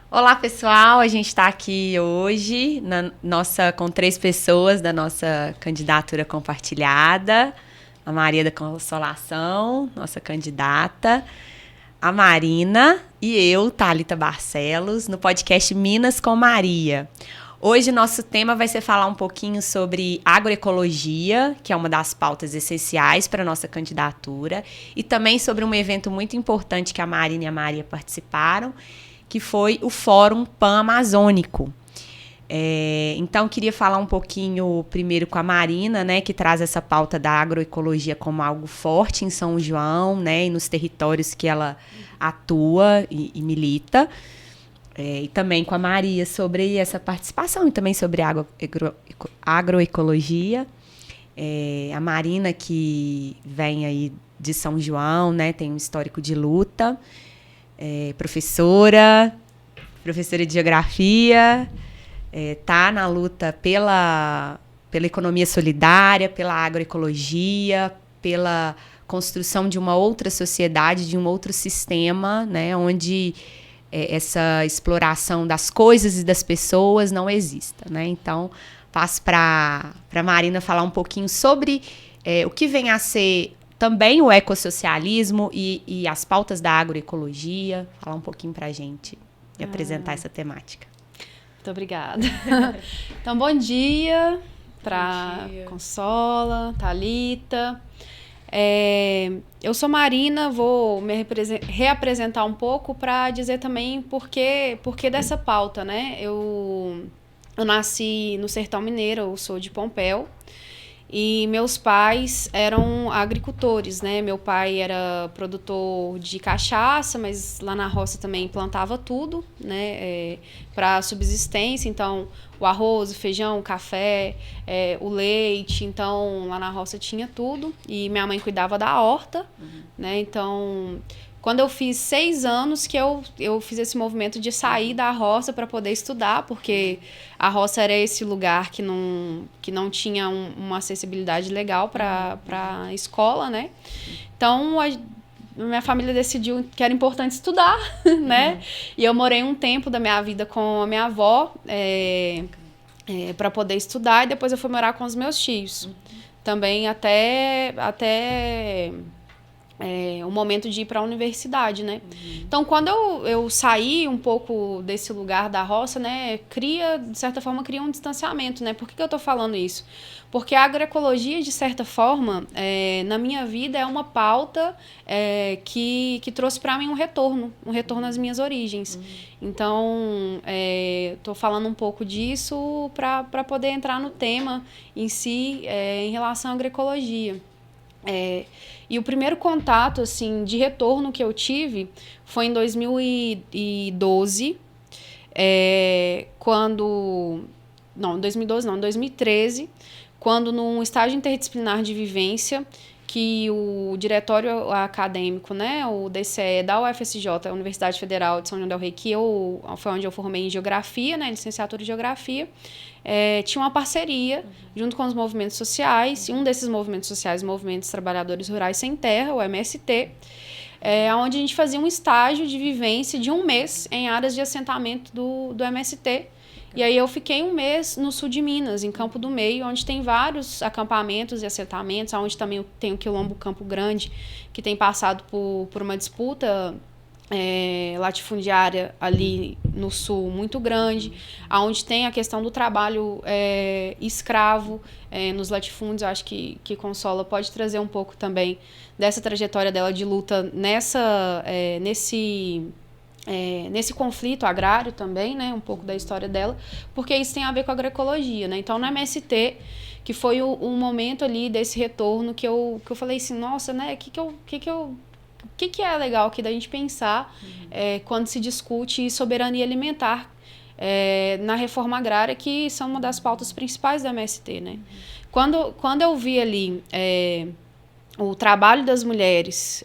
Olá, pessoal. A gente está aqui hoje com 3 pessoas da nossa candidatura compartilhada. A Maria da Consolação, nossa candidata, a Marina e eu, Thalita Barcelos, no podcast Minas com Maria. Hoje nosso tema vai ser falar um pouquinho sobre agroecologia, que é uma das pautas essenciais para a nossa candidatura, e também sobre um evento muito importante que a Marina e a Maria participaram, que foi o Fórum Pan-Amazônico. Então, queria falar um pouquinho primeiro com a Marina, né, que traz essa pauta da agroecologia como algo forte em São João, né, e nos territórios que ela atua e milita. E também com a Maria sobre essa participação e também sobre agroecologia. A Marina, que vem aí de São João, né, tem um histórico de luta. Professora de geografia, tá na luta pela economia solidária, pela agroecologia, pela construção de uma outra sociedade, de um outro sistema, né, onde essa exploração das coisas e das pessoas não exista, né? Então, passo para a Marina falar um pouquinho sobre o que vem a ser também o ecossocialismo e as pautas da agroecologia, falar um pouquinho para a gente e apresentar essa temática. Muito obrigada. Então, bom dia para Consola, Thalita. Eu sou Marina, vou me reapresentar um pouco para dizer também por que dessa pauta, né? Eu nasci no Sertão Mineiro, eu sou de Pompéu. E meus pais eram agricultores, né? Meu pai era produtor de cachaça, mas lá na roça também plantava tudo, né? Para subsistência, então o arroz, o feijão, o café, o leite, então lá na roça tinha tudo. E minha mãe cuidava da horta, né? Então, quando eu fiz 6 anos que eu fiz esse movimento de sair da roça para poder estudar, porque a roça era esse lugar que não tinha uma acessibilidade legal para a escola, né? Então, minha família decidiu que era importante estudar, né? E eu morei um tempo da minha vida com a minha avó para poder estudar, e depois eu fui morar com os meus tios. Também até o momento de ir para a universidade, né? Então, quando eu saí um pouco desse lugar da roça, né, de certa forma, cria um distanciamento, né? Por que eu tô falando isso? Porque a agroecologia, de certa forma, na minha vida, é uma pauta que trouxe para mim um retorno às minhas origens. Então, tô falando um pouco disso para poder entrar no tema em si, em relação à agroecologia. E o primeiro contato, assim, de retorno que eu tive foi em 2012, em 2013, quando num estágio interdisciplinar de vivência, que o diretório acadêmico, né, o DCE da UFSJ, a Universidade Federal de São João del Rei, foi onde eu formei em Geografia, né, licenciatura em Geografia, tinha uma parceria junto com os movimentos sociais, e um desses movimentos sociais, Movimentos Trabalhadores Rurais Sem Terra, o MST, onde a gente fazia um estágio de vivência de 1 mês em áreas de assentamento do MST. E aí eu fiquei 1 mês no sul de Minas, em Campo do Meio, onde tem vários acampamentos e assentamentos, onde também tem o Quilombo Campo Grande, que tem passado por uma disputa latifundiária ali no sul muito grande, onde tem a questão do trabalho escravo nos latifúndios. Eu acho que Consola pode trazer um pouco também dessa trajetória dela de luta nesse conflito agrário também, né, um pouco da história dela, porque isso tem a ver com a agroecologia, né? Então, no MST, que foi um momento ali desse retorno que eu falei assim, nossa, né, o que é legal aqui da gente pensar quando se discute soberania alimentar na reforma agrária, que são uma das pautas principais da MST, né? Quando eu vi ali o trabalho das mulheres,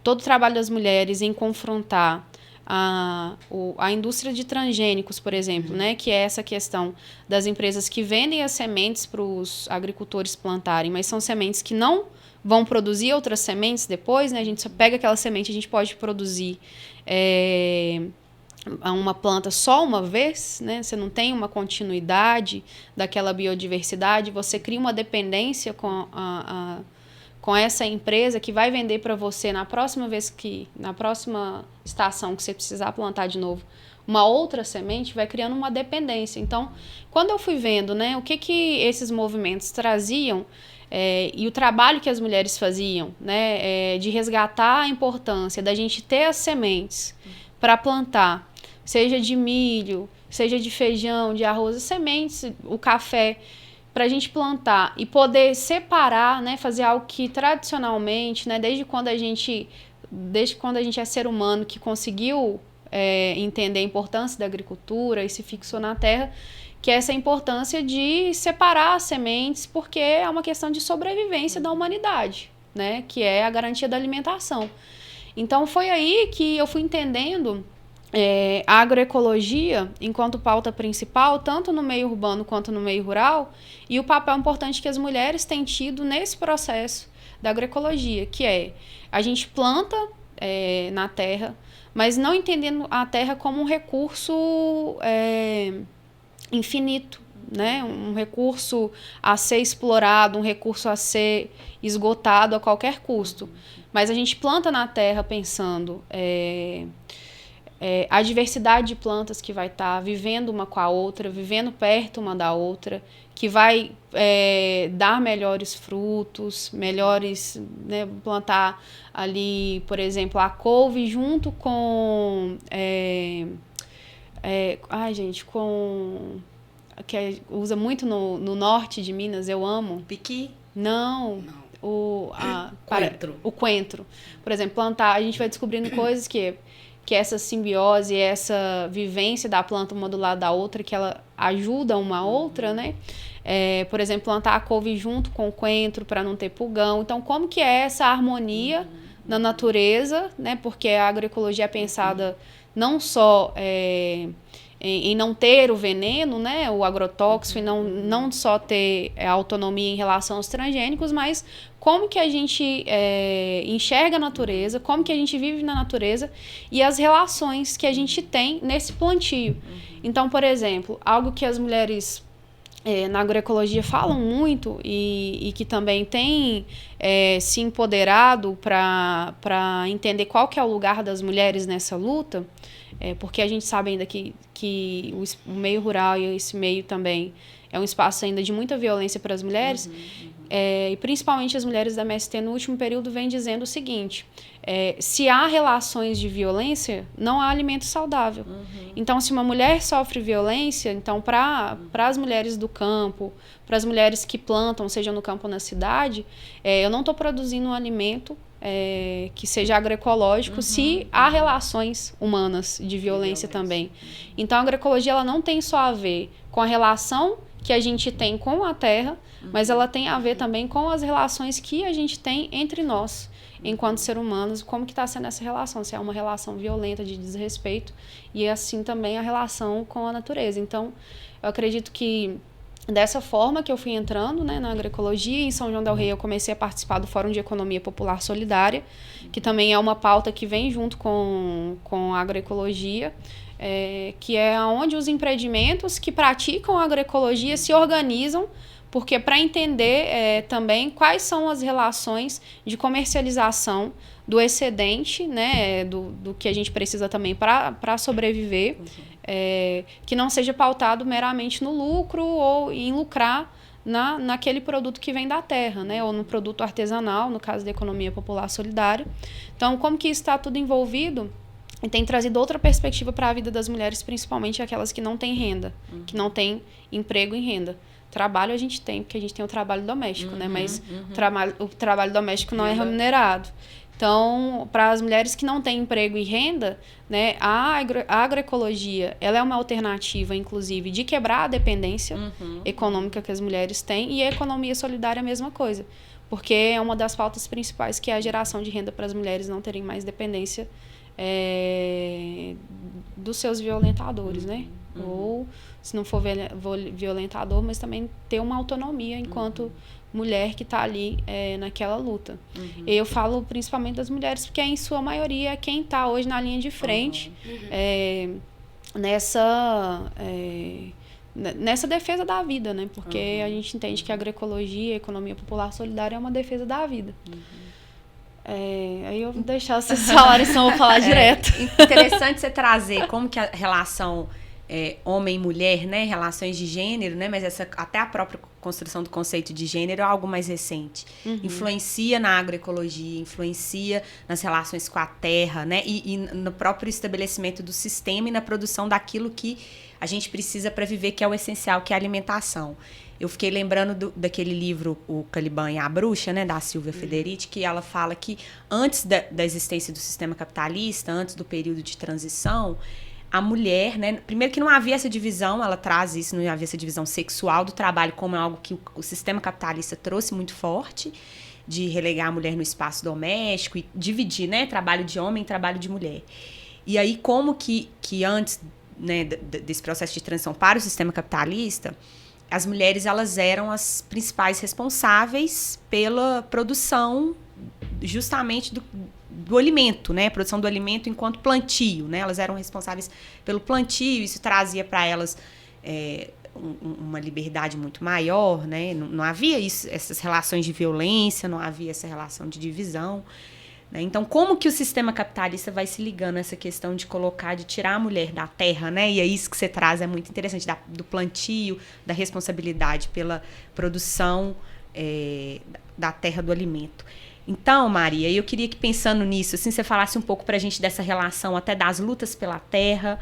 todo o trabalho das mulheres em confrontar a indústria de transgênicos, por exemplo, né, que é essa questão das empresas que vendem as sementes para os agricultores plantarem, mas são sementes que não vão produzir outras sementes depois, né? A gente só pega aquela semente, a gente pode produzir uma planta só uma vez, né? Você não tem uma continuidade daquela biodiversidade, você cria uma dependência com essa empresa que vai vender para você na próxima estação que você precisar plantar de novo uma outra semente, vai criando uma dependência. Então, quando eu fui vendo, né, o que esses movimentos traziam, e o trabalho que as mulheres faziam, né, de resgatar a importância da gente ter as sementes para plantar, seja de milho, seja de feijão, de arroz, as sementes, o café, para a gente plantar e poder separar, né, fazer algo que tradicionalmente, né, desde quando a gente é ser humano que conseguiu entender a importância da agricultura e se fixou na terra, que é essa importância de separar as sementes, porque é uma questão de sobrevivência da humanidade, né, que é a garantia da alimentação. Então foi aí que eu fui entendendo a agroecologia enquanto pauta principal, tanto no meio urbano quanto no meio rural, e o papel importante que as mulheres têm tido nesse processo da agroecologia, que é a gente planta na terra, mas não entendendo a terra como um recurso infinito, né? Um recurso a ser explorado, um recurso a ser esgotado a qualquer custo. Mas a gente planta na terra pensando a diversidade de plantas que vai estar vivendo uma com a outra, vivendo perto uma da outra, que vai dar melhores frutos, melhores, né, plantar ali, por exemplo, a couve junto com que usa muito no norte de Minas, eu amo. Piqui? Não. O coentro. Por exemplo, plantar, a gente vai descobrindo coisas que essa simbiose, essa vivência da planta uma do lado da outra, que ela ajuda uma a outra, né? Por exemplo, plantar a couve junto com o coentro para não ter pulgão. Então, como que é essa harmonia na natureza, né? Porque a agroecologia é pensada não só em não ter o veneno, né, o agrotóxico, e não só ter autonomia em relação aos transgênicos, mas como que a gente enxerga a natureza, como que a gente vive na natureza e as relações que a gente tem nesse plantio. Então, por exemplo, algo que as mulheres na agroecologia falam muito e que também tem se empoderado para entender qual que é o lugar das mulheres nessa luta, porque a gente sabe ainda que o meio rural e esse meio também é um espaço ainda de muita violência para as mulheres, e principalmente as mulheres da MST no último período vem dizendo o seguinte: se há relações de violência, não há alimento saudável. Então, se uma mulher sofre violência, então para as mulheres do campo, para as mulheres que plantam, seja no campo ou na cidade, eu não estou produzindo um alimento que seja agroecológico se há relações humanas de violência também. Então, a agroecologia ela não tem só a ver com a relação que a gente tem com a terra, mas ela tem a ver também com as relações que a gente tem entre nós, enquanto seres humanos, como que está sendo essa relação, se é uma relação violenta, de desrespeito, e assim também a relação com a natureza. Então, eu acredito que dessa forma que eu fui entrando, né, na agroecologia, em São João del Rei eu comecei a participar do Fórum de Economia Popular Solidária, que também é uma pauta que vem junto com a agroecologia, que é onde os empreendimentos que praticam agroecologia se organizam, porque para entender também quais são as relações de comercialização do excedente, né, do que a gente precisa também para sobreviver, que não seja pautado meramente no lucro ou em lucrar naquele produto que vem da terra, né, ou no produto artesanal, no caso da economia popular solidária. Então, como que isso está tudo envolvido, e tem trazido outra perspectiva para a vida das mulheres, principalmente aquelas que não têm renda, que não têm emprego em renda. Trabalho a gente tem, porque a gente tem o trabalho doméstico, né? Mas o trabalho doméstico não é remunerado. Então, para as mulheres que não têm emprego e renda, né, a agroecologia ela é uma alternativa, inclusive, de quebrar a dependência econômica que as mulheres têm, e a economia solidária é a mesma coisa, porque é uma das pautas principais, que é a geração de renda para as mulheres não terem mais dependência dos seus violentadores, né? Ou, se não for violentador, mas também ter uma autonomia enquanto mulher que está ali naquela luta. Eu falo principalmente das mulheres, porque em sua maioria é quem está hoje na linha de frente, nessa defesa da vida, né? Porque a gente entende que a agroecologia, a economia popular solidária é uma defesa da vida. Aí eu vou deixar vocês falarem, senão eu vou falar direto. Interessante você trazer como que a relação homem e mulher, né? Relações de gênero, né? Mas até a própria construção do conceito de gênero é algo mais recente. Influencia na agroecologia, influencia nas relações com a terra, né? E no próprio estabelecimento do sistema e na produção daquilo que a gente precisa para viver, que é o essencial, que é a alimentação. Eu fiquei lembrando daquele livro, O Caliban e a Bruxa, né, da Silvia Federici, que ela fala que antes da existência do sistema capitalista, antes do período de transição, a mulher, né, primeiro que não havia essa divisão, ela traz isso, não havia essa divisão sexual do trabalho como é algo que o sistema capitalista trouxe muito forte, de relegar a mulher no espaço doméstico e dividir, né, trabalho de homem e trabalho de mulher. E aí como que antes, né, desse processo de transição para o sistema capitalista, as mulheres, elas eram as principais responsáveis pela produção justamente do alimento, né? Produção do alimento enquanto plantio, né? Elas eram responsáveis pelo plantio, isso trazia para elas uma liberdade muito maior, né? Não havia essas relações de violência, não havia essa relação de divisão. Então, como que o sistema capitalista vai se ligando a essa questão de colocar, de tirar a mulher da terra, né? E é isso que você traz, é muito interessante, do plantio, da responsabilidade pela produção da terra, do alimento. Então, Maria, eu queria que, pensando nisso, assim, você falasse um pouco pra gente dessa relação até das lutas pela terra,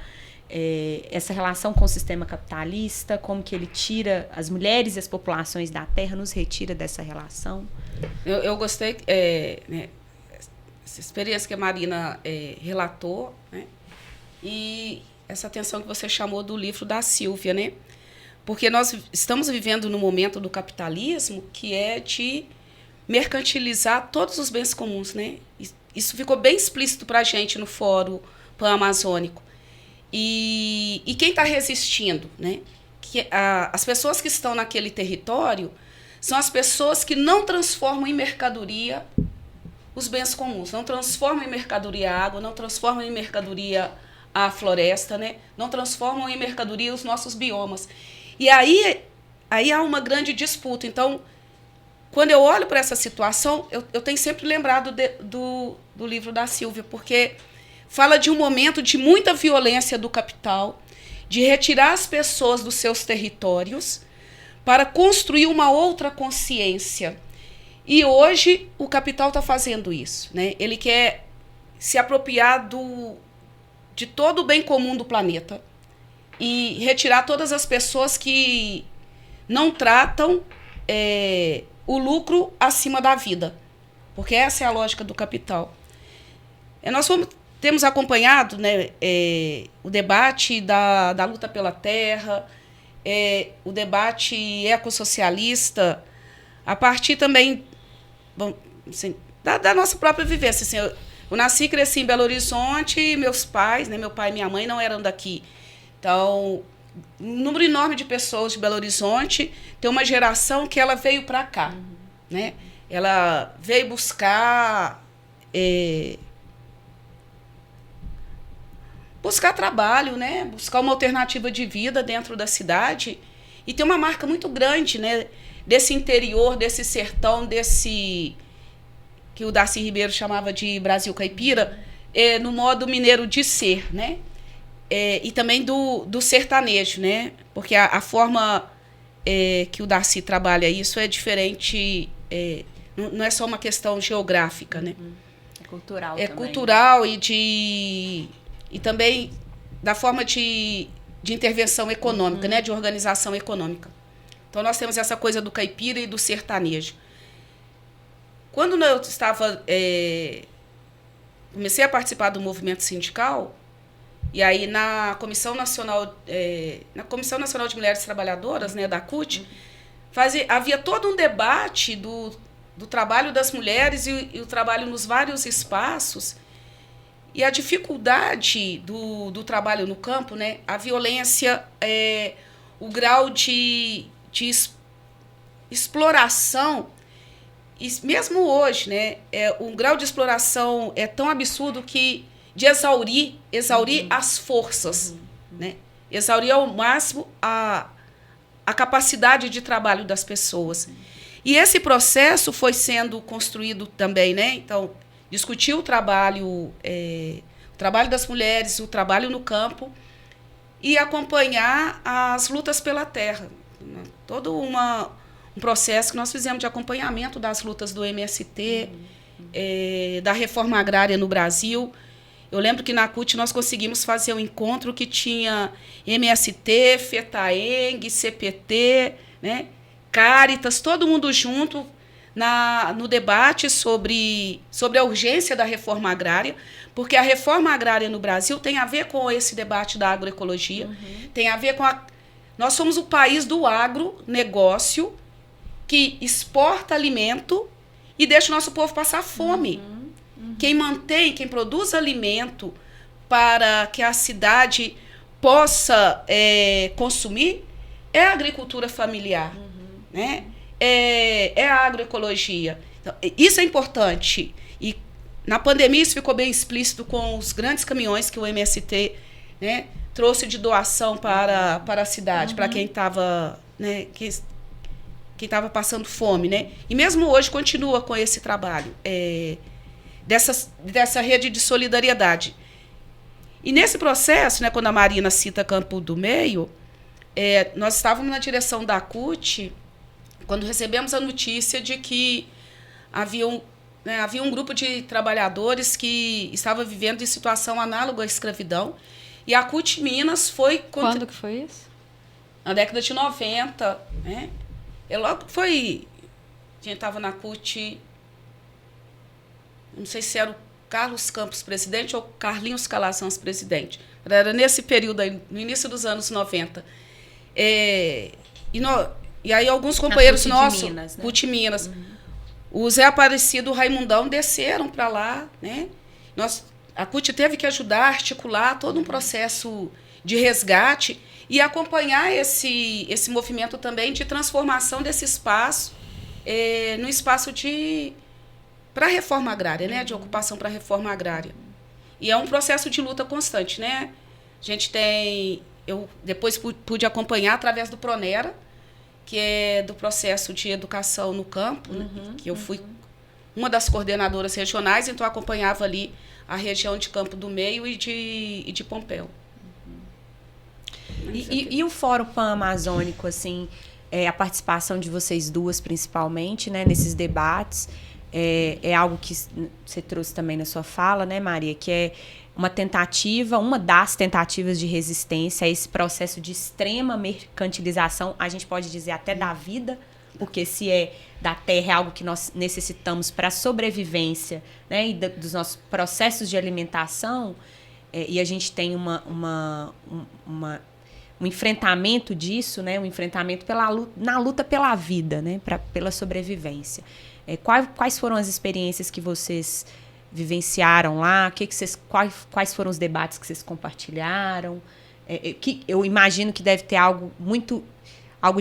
essa relação com o sistema capitalista, como que ele tira as mulheres e as populações da terra, nos retira dessa relação. Eu gostei... né? Essa experiência que a Marina relatou, né? E essa atenção que você chamou do livro da Silvia, né? Porque nós estamos vivendo no momento do capitalismo que é de mercantilizar todos os bens comuns, né? Isso ficou bem explícito para a gente no Fórum Pan-Amazônico. E quem está resistindo, né? As pessoas que estão naquele território são as pessoas que não transformam em mercadoria os bens comuns, não transformam em mercadoria a água, não transformam em mercadoria a floresta, né? Não transformam em mercadoria os nossos biomas. E aí há uma grande disputa. Então, quando eu olho para essa situação, eu tenho sempre lembrado do livro da Silvia, porque fala de um momento de muita violência do capital, de retirar as pessoas dos seus territórios para construir uma outra consciência. E hoje o capital está fazendo isso, né? Ele quer se apropriar de todo o bem comum do planeta e retirar todas as pessoas que não tratam o lucro acima da vida, porque essa é a lógica do capital. Nós temos acompanhado, né, o debate da luta pela terra, o debate ecossocialista, a partir também... Bom, assim, da nossa própria vivência. Assim, eu nasci e cresci em Belo Horizonte e meus pais, né, meu pai e minha mãe, não eram daqui. Então, um número enorme de pessoas de Belo Horizonte tem uma geração que ela veio para cá. Né? Ela veio buscar trabalho, né? Buscar uma alternativa de vida dentro da cidade. E tem uma marca muito grande, né? Desse interior, desse sertão, desse que o Darcy Ribeiro chamava de Brasil caipira, no modo mineiro de ser, né? E também do sertanejo, né? Porque a forma que o Darcy trabalha isso é diferente, não é só uma questão geográfica, né? É cultural também. É cultural e também da forma de intervenção econômica, né? De organização econômica. Então, nós temos essa coisa do caipira e do sertanejo. Quando eu comecei a participar do movimento sindical, e aí na Comissão Nacional de Mulheres Trabalhadoras, né, da CUT, havia todo um debate do trabalho das mulheres e o trabalho nos vários espaços, e a dificuldade do trabalho no campo, né, a violência, o grau de exploração, e mesmo hoje, né, um grau de exploração é tão absurdo que de exaurir as forças, né? Exaurir ao máximo a capacidade de trabalho das pessoas. E esse processo foi sendo construído também, né? Então, discutir o trabalho das mulheres, o trabalho no campo e acompanhar as lutas pela terra. Todo um processo que nós fizemos de acompanhamento das lutas do MST, da reforma agrária no Brasil. Eu lembro que na CUT nós conseguimos fazer um encontro que tinha MST, FETAENG, CPT, né, Caritas, todo mundo junto no debate sobre a urgência da reforma agrária, porque a reforma agrária no Brasil tem a ver com esse debate da agroecologia, tem a ver com nós somos o país do agronegócio que exporta alimento e deixa o nosso povo passar fome. Quem produz alimento para que a cidade possa consumir é a agricultura familiar, né? É a agroecologia. Então, isso é importante. E na pandemia isso ficou bem explícito com os grandes caminhões que o MST, né, trouxe de doação para a cidade, para quem estava, né, quem estava passando fome, né? E mesmo hoje continua com esse trabalho dessa rede de solidariedade. E nesse processo, né, quando a Marina cita Campo do Meio, nós estávamos na direção da CUT quando recebemos a notícia de que havia um grupo de trabalhadores que estava vivendo em situação análoga à escravidão. E a CUT Minas foi... Quando que foi isso? Na década de 90. Né? Logo foi... A gente estava na CUT... Não sei se era o Carlos Campos presidente ou Carlinhos Calazans presidente. Era nesse período aí, no início dos anos 90. E aí alguns companheiros nossos, Minas, né? CUT Minas, o Zé Aparecido, o Raimundão desceram para lá, né? A CUT teve que ajudar a articular todo um processo de resgate e acompanhar esse movimento também de transformação desse espaço no espaço para a reforma agrária, né? De ocupação para a reforma agrária. E é um processo de luta constante, né? A gente eu depois pude acompanhar através do Pronera, que é do processo de educação no campo, né? Que eu fui uma das coordenadoras regionais, então eu acompanhava ali a região de Campo do Meio e de Pompéu. E o Fórum Pan-Amazônico, assim, a participação de vocês duas, principalmente, né, nesses debates, é algo que você trouxe também na sua fala, né, Maria, que é uma das tentativas de resistência a esse processo de extrema mercantilização, a gente pode dizer até da vida, porque se é da terra é algo que nós necessitamos para a sobrevivência, né, e dos nossos processos de alimentação, e a gente tem um enfrentamento disso, né, um enfrentamento na luta pela vida, né, pela sobrevivência. Quais foram as experiências que vocês vivenciaram lá? Quais foram os debates que vocês compartilharam? Eu imagino que deve ter algo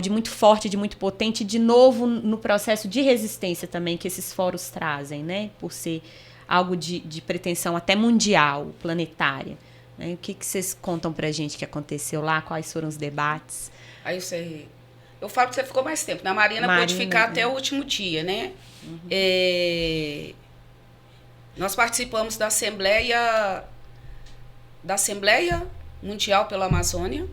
de muito forte, de muito potente, de novo no processo de resistência também que esses fóruns trazem, né? Por ser algo de pretensão até mundial, planetária. Né? O que vocês contam pra gente que aconteceu lá? Quais foram os debates? Aí eu falo que você ficou mais tempo. Na Marina pôde ficar até o último dia, né? Nós participamos da Assembleia Mundial pela Amazônia,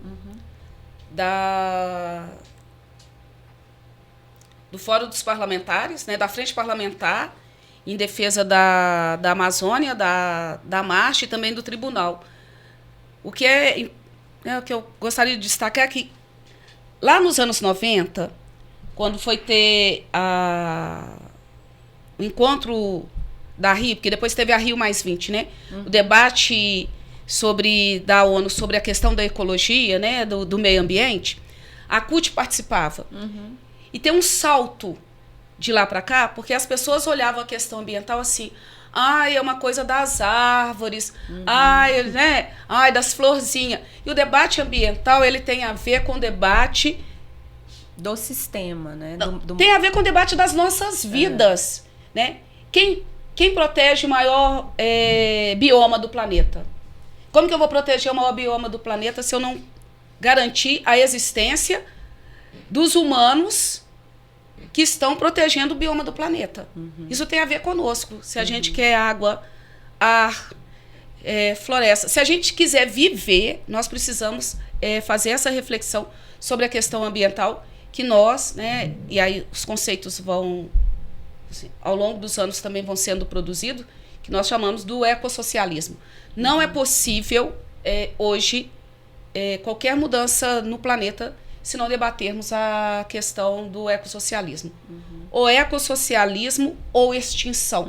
do Fórum dos Parlamentares, né, da Frente Parlamentar em defesa da Amazônia, da Marcha e também do Tribunal. O que o que eu gostaria de destacar é que lá nos anos 90, quando foi ter o encontro da Rio, porque depois teve a Rio+20, né? O debate da ONU sobre a questão da ecologia, né? Do meio ambiente, a CUT participava. E tem um salto de lá para cá, porque as pessoas olhavam a questão ambiental assim, é uma coisa das árvores, né? Das florzinhas. E o debate ambiental, ele tem a ver com o debate do sistema, né? Tem a ver com o debate das nossas vidas, né? Quem protege o maior bioma do planeta? Como que eu vou proteger o maior bioma do planeta se eu não garantir a existência dos humanos que estão protegendo o bioma do planeta? Isso tem a ver conosco. Se a gente quer água, ar, floresta. Se a gente quiser viver, nós precisamos fazer essa reflexão sobre a questão ambiental, que nós, né, e aí os conceitos vão, assim, ao longo dos anos também vão sendo produzidos, que nós chamamos do ecossocialismo. Não é possível hoje qualquer mudança no planeta se não debatermos a questão do ecossocialismo. Ou ecossocialismo ou extinção.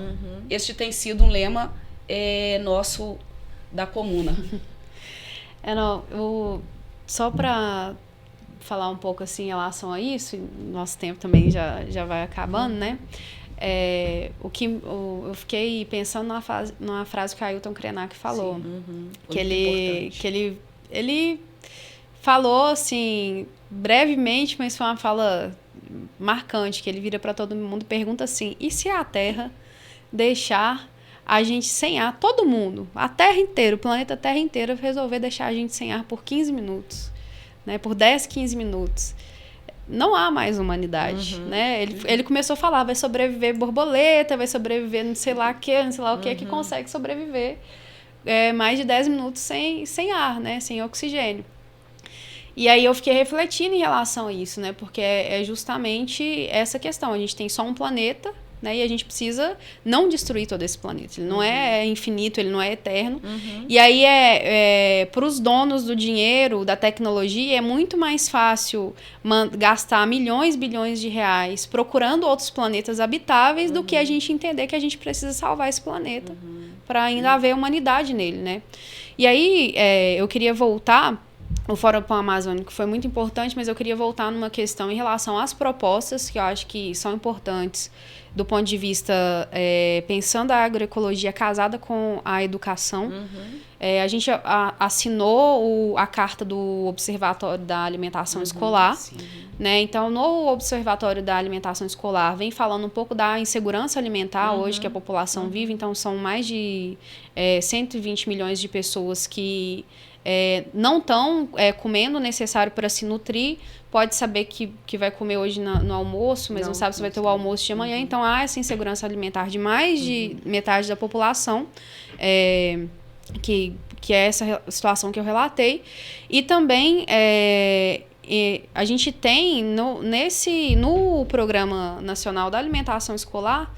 Este tem sido um lema nosso da comuna. Só para falar um pouco assim em relação a isso, nosso tempo também já vai acabando, né? Eu fiquei pensando numa frase que o Ailton Krenak falou. Que ele falou assim, brevemente, mas foi uma fala marcante, que ele vira para todo mundo e pergunta assim: e se a Terra deixar a gente sem ar, todo mundo, a Terra inteira, o planeta Terra inteira, resolver deixar a gente sem ar por 15 minutos, né, por 10, 15 minutos, não há mais humanidade, né? Ele começou a falar, vai sobreviver borboleta, vai sobreviver não sei lá o que, que consegue sobreviver mais de 10 minutos sem ar, né, sem oxigênio. E aí eu fiquei refletindo em relação a isso, né, porque é justamente essa questão, a gente tem só um planeta, né, e a gente precisa não destruir todo esse planeta. Ele não é infinito, ele não é eterno. E aí para os donos do dinheiro, da tecnologia, é muito mais fácil gastar milhões, bilhões de reais procurando outros planetas habitáveis do que a gente entender que a gente precisa salvar esse planeta para ainda haver humanidade nele, né? E aí eu queria voltar. O Fórum Pan-Amazônico foi muito importante, mas eu queria voltar numa questão em relação às propostas, que eu acho que são importantes do ponto de vista, pensando a agroecologia casada com a educação. A gente assinou a carta do Observatório da Alimentação Escolar, né? Então, no Observatório da Alimentação Escolar vem falando um pouco da insegurança alimentar hoje que a população vive. Então, são mais de 120 milhões de pessoas que não estão comendo o necessário para se nutrir. Pode saber que vai comer hoje no almoço, mas não sabe se vai ter o almoço de amanhã. Então, há essa insegurança alimentar de mais de metade da população, que é essa situação que eu relatei. E também a gente tem no Programa Nacional da Alimentação Escolar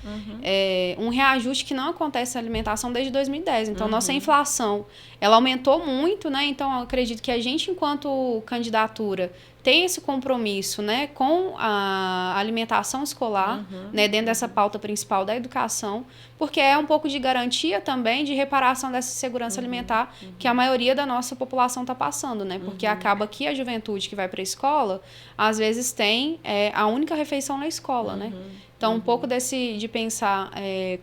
um reajuste que não acontece na alimentação desde 2010. Então, nossa inflação ela aumentou muito, né? Então, eu acredito que a gente, enquanto candidatura, tem esse compromisso, né, com a alimentação escolar, né, dentro dessa pauta principal da educação, porque é um pouco de garantia também de reparação dessa segurança alimentar que a maioria da nossa população está passando, né? Porque acaba que a juventude que vai para a escola, às vezes tem a única refeição na escola, né? Então, um pouco de pensar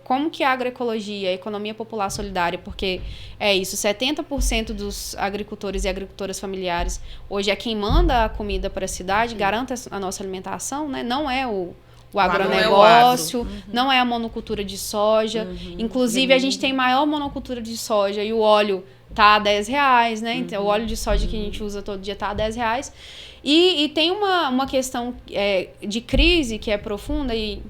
como que a agroecologia, a economia popular solidária, porque é isso, 70% dos agricultores e agricultoras familiares hoje é quem manda a comida para a cidade, garante a nossa alimentação, né? Não é o agronegócio, não é a monocultura de soja. Inclusive, a gente tem maior monocultura de soja e o óleo tá a R$10, né? Então, o óleo de soja que a gente usa todo dia tá a R$10. E tem uma questão de crise que é profunda e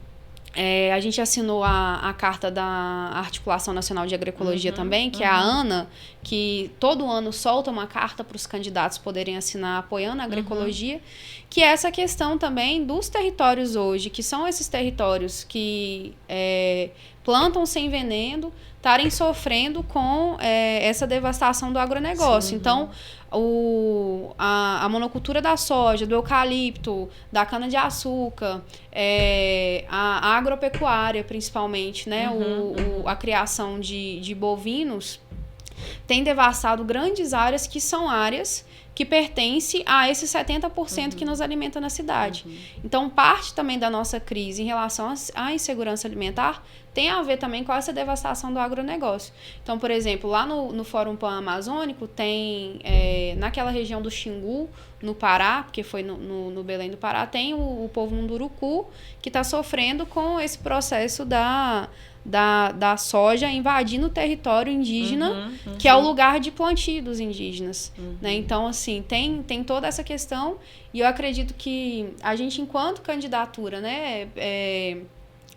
a gente assinou a carta da Articulação Nacional de Agroecologia também, que é a ANA, que todo ano solta uma carta para os candidatos poderem assinar apoiando a agroecologia, que é essa questão também dos territórios hoje, que são esses territórios que plantam sem veneno, estarem sofrendo com essa devastação do agronegócio. Então, a monocultura da soja, do eucalipto, da cana-de-açúcar, a agropecuária, principalmente, né? A criação de bovinos tem devastado grandes áreas que são áreas que pertence a esses 70% que nos alimenta na cidade. Então, parte também da nossa crise em relação à insegurança alimentar tem a ver também com essa devastação do agronegócio. Então, por exemplo, lá no Fórum Pan-Amazônico, tem, naquela região do Xingu, no Pará, porque foi no Belém do Pará, tem o povo Munduruku, que está sofrendo com esse processo da soja invadindo o território indígena, que é o lugar de plantio dos indígenas. Né? Então, assim, tem toda essa questão, e eu acredito que a gente, enquanto candidatura, né,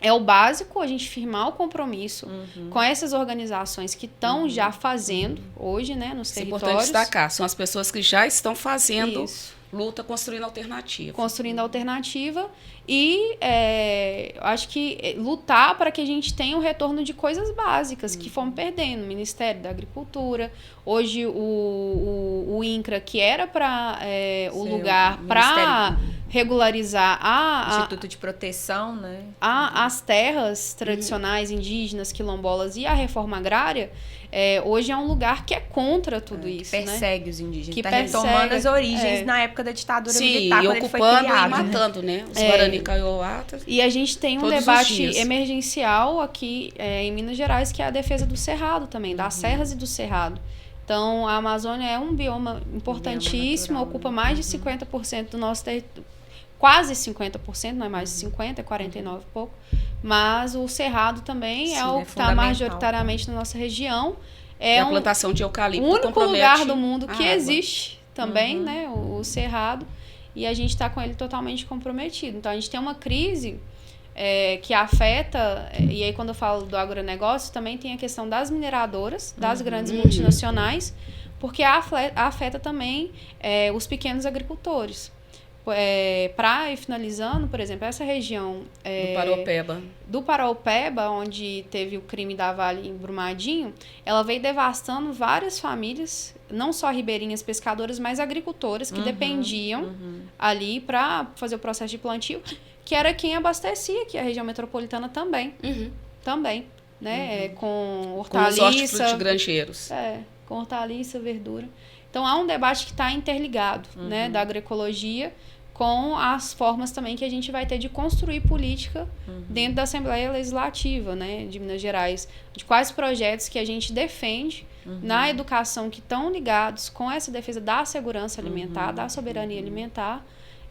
é o básico a gente firmar o compromisso com essas organizações que estão já fazendo hoje, né, nos territórios. É importante destacar, são as pessoas que já estão fazendo luta, construindo alternativa. Construindo alternativa e eu acho que lutar para que a gente tenha o retorno de coisas básicas que fomos perdendo. O Ministério da Agricultura, hoje o INCRA, que era para o lugar para regularizar Instituto de Proteção, né? As terras tradicionais, indígenas, quilombolas e a reforma agrária, hoje é um lugar que é contra tudo isso. Que persegue os indígenas. Que está retomando as origens na época da ditadura militar, e quando ocupando ele foi criado, e matando, né? Os Guarani Kaiowá. E a gente tem um debate emergencial aqui em Minas Gerais, que é a defesa do cerrado também, das serras e do cerrado. Então, a Amazônia é um bioma importantíssimo, natural, ocupa mais de 50% do nosso território. Quase 50%, não é mais de 50%, é 49% e pouco. Mas o cerrado também é o que está majoritariamente na nossa região. É a plantação de eucalipto. O único lugar do mundo que existe também, né, o cerrado. E a gente está com ele totalmente comprometido. Então, a gente tem uma crise que afeta... E aí, quando eu falo do agronegócio, também tem a questão das mineradoras, das grandes multinacionais, porque afeta também os pequenos agricultores. Para ir finalizando, por exemplo, essa região do Paraopeba, onde teve o crime da Vale em Brumadinho, ela veio devastando várias famílias, não só ribeirinhas pescadoras, mas agricultoras que dependiam ali para fazer o processo de plantio, que era quem abastecia aqui a região metropolitana também. Também, né? Com hortaliça... Com os hortifrutigranjeiros. Com hortaliça, verdura. Então, há um debate que está interligado, né, da agroecologia com as formas também que a gente vai ter de construir política dentro da Assembleia Legislativa, né, de Minas Gerais, de quais projetos que a gente defende na educação que estão ligados com essa defesa da segurança alimentar, da soberania alimentar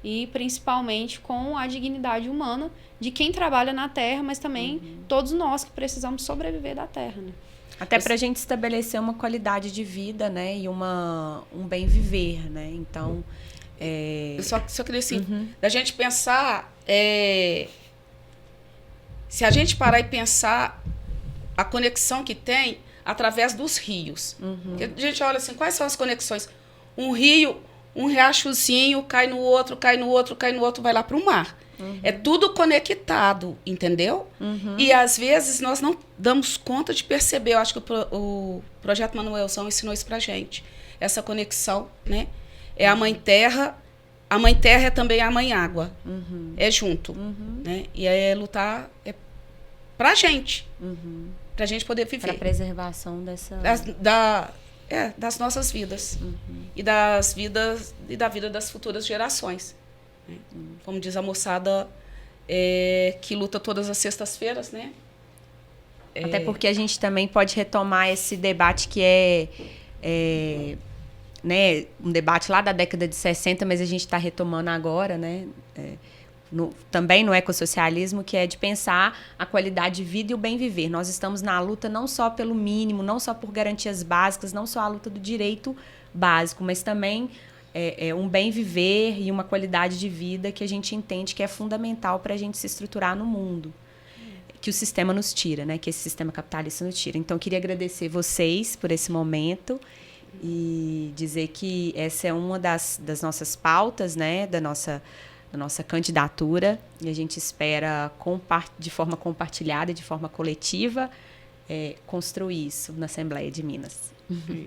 e principalmente com a dignidade humana de quem trabalha na terra, mas também todos nós que precisamos sobreviver da terra, né? Até para a gente estabelecer uma qualidade de vida, né, e um bem viver, né? Então, eu só queria assim, da gente pensar, se a gente parar e pensar a conexão que tem através dos rios. Porque a gente olha assim, quais são as conexões? Um rio, um riachozinho cai no outro, cai no outro, cai no outro, vai lá para o mar. É tudo conectado, entendeu? E às vezes nós não damos conta de perceber. Eu acho que o Projeto Manuelzão ensinou isso pra gente. Essa conexão, né? É a Mãe Terra. A Mãe Terra é também a Mãe Água. É junto. Né? E lutar pra gente. Pra gente poder viver. Pra preservação dessa... das nossas vidas. E das vidas e da vida das futuras gerações. Né? Como diz a moçada que luta todas as sextas-feiras, né? Até porque a gente também pode retomar esse debate que né, um debate lá da década de 60, mas a gente está retomando agora, né? Também no ecossocialismo, que é de pensar a qualidade de vida e o bem viver. Nós estamos na luta não só pelo mínimo, não só por garantias básicas, não só a luta do direito básico, mas também um bem viver e uma qualidade de vida que a gente entende que é fundamental para a gente se estruturar no mundo, que o sistema nos tira, né? Que esse sistema capitalista nos tira. Então, eu queria agradecer vocês por esse momento e dizer que essa é uma das nossas pautas, né? Da nossa candidatura, e a gente espera, de forma compartilhada e de forma coletiva, construir isso na Assembleia de Minas.